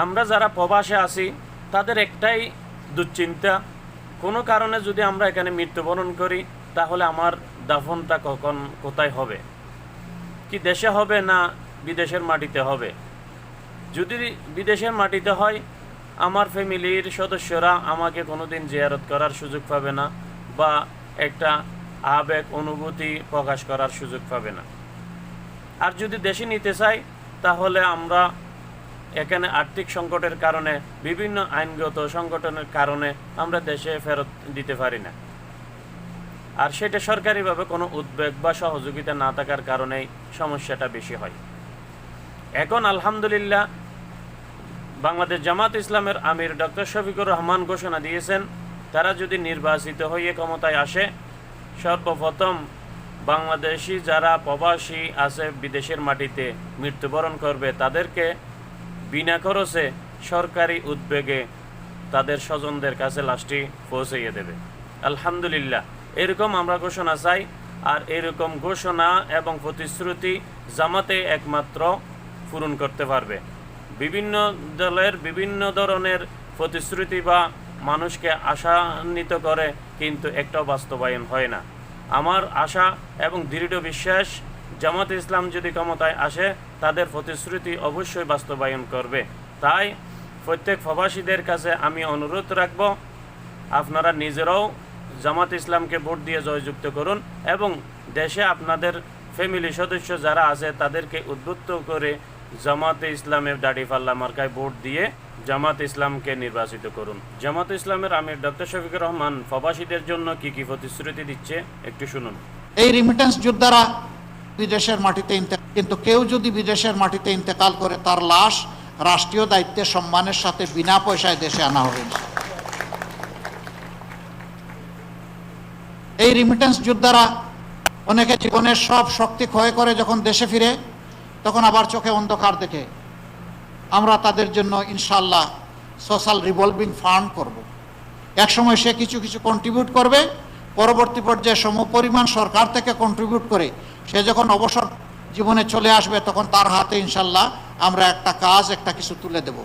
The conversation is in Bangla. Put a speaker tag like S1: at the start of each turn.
S1: আমরা যারা প্রবাসে আছি তাদের একটাই দুশ্চিন্তা, কোনো কারণে যদি আমরা এখানে মৃত্যুবরণ করি তাহলে আমার দাফনটা কখন কোথায় হবে, কি দেশে হবে না বিদেশের মাটিতে হবে। যদি বিদেশের মাটিতে হয় আমার ফ্যামিলির সদস্যরা আমাকে কোনোদিন জিয়ারত করার সুযোগ পাবে না বা একটা আবেগ অনুভূতি প্রকাশ করার সুযোগ পাবে না। আর যদি দেশে নিতে চাই তাহলে আমরা এখানে আর্থিক সংকটের কারণে বিভিন্ন আইনগত সংগঠনের কারণে আমরা দেশে ফেরত দিতে পারি না। আর সেটা সরকারিভাবে কোনো উদ্বেগ বা সহযোগিতা না থাকার কারণেই সমস্যাটা বেশি হয়। এখন আলহামদুলিল্লাহ বাংলাদেশ জামাত ইসলামের আমির ডক্টর শফিকুর রহমান ঘোষণা দিয়েছেন, তারা যদি নির্বাচিত হয়ে ক্ষমতায় আসে, সর্বপ্রথম বাংলাদেশি যারা প্রবাসী আছে বিদেশের মাটিতে মৃত্যুবরণ করবে তাদেরকে বিনা খরচে সরকারি উদ্যোগে তাদের স্বজনদের কাছে লাশটি পৌঁছাইয়ে দেবে। আলহামদুলিল্লাহ, এরকম আমরা ঘোষণা চাই। আর এরকম ঘোষণা এবং প্রতিশ্রুতি জামাতে একমাত্র পূরণ করতে পারবে। বিভিন্ন দলের বিভিন্ন ধরনের প্রতিশ্রুতি বা মানুষকে আশান্বিত করে, কিন্তু একটাও বাস্তবায়ন হয় না। আমার আশা এবং দৃঢ় বিশ্বাস জামাত ইসলাম যদি ক্ষমতায় আসে তাদের প্রতিশ্রুতি অবশ্যই বাস্তবায়ন করবে। তাই প্রত্যেক প্রবাসীদের কাছে আমি অনুরোধ রাখব, আপনারা নিজেরাও জামাত ইসলামকে ভোট দিয়ে জয়যুক্ত করুন এবং দেশে আপনাদের ফ্যামিলি সদস্য যারা আছে তাদেরকে উদ্বুদ্ধ করে জামাতে ইসলামের দাড়িপাল্লা মার্কায় ভোট দিয়ে জামাত ইসলামকে নির্বাচিত করুন। জামাত ইসলামের আমির ডক্টর শফিকুর রহমান প্রবাসীদের জন্য কি কি প্রতিশ্রুতি দিচ্ছে একটু শুনুন।
S2: এই রিমিটেন্স যোদ্ধারা বিদেশের মাটিতে কিন্তু কেউ যদি বিদেশের মাটিতে ইন্তেকাল করে তার লাশ রাষ্ট্রীয় দায়িত্বে সম্মানের সাথে বিনা পয়সায় দেশে আনা হবে। এই রিমিটেন্স যোদ্ধারা অনেকে জীবনের সব শক্তি ক্ষয় করে যখন দেশে ফিরে তখন আবার চোখে অন্ধকার দেখে। আমরা তাদের জন্য ইনশাআল্লাহ সোশ্যাল রিভলভিং ফান্ড করব। একসময় সে কিছু কিছু কন্ট্রিবিউট করবে, পরবর্তী পর্যায়ে সমপরিমাণ সরকার থেকে কন্ট্রিবিউট করে সে যখন অবসর জীবনে চলে আসবে তখন তার হাতে ইনশাআল্লাহ আমরা একটা কাজ একটা কিছু তুলে দেব।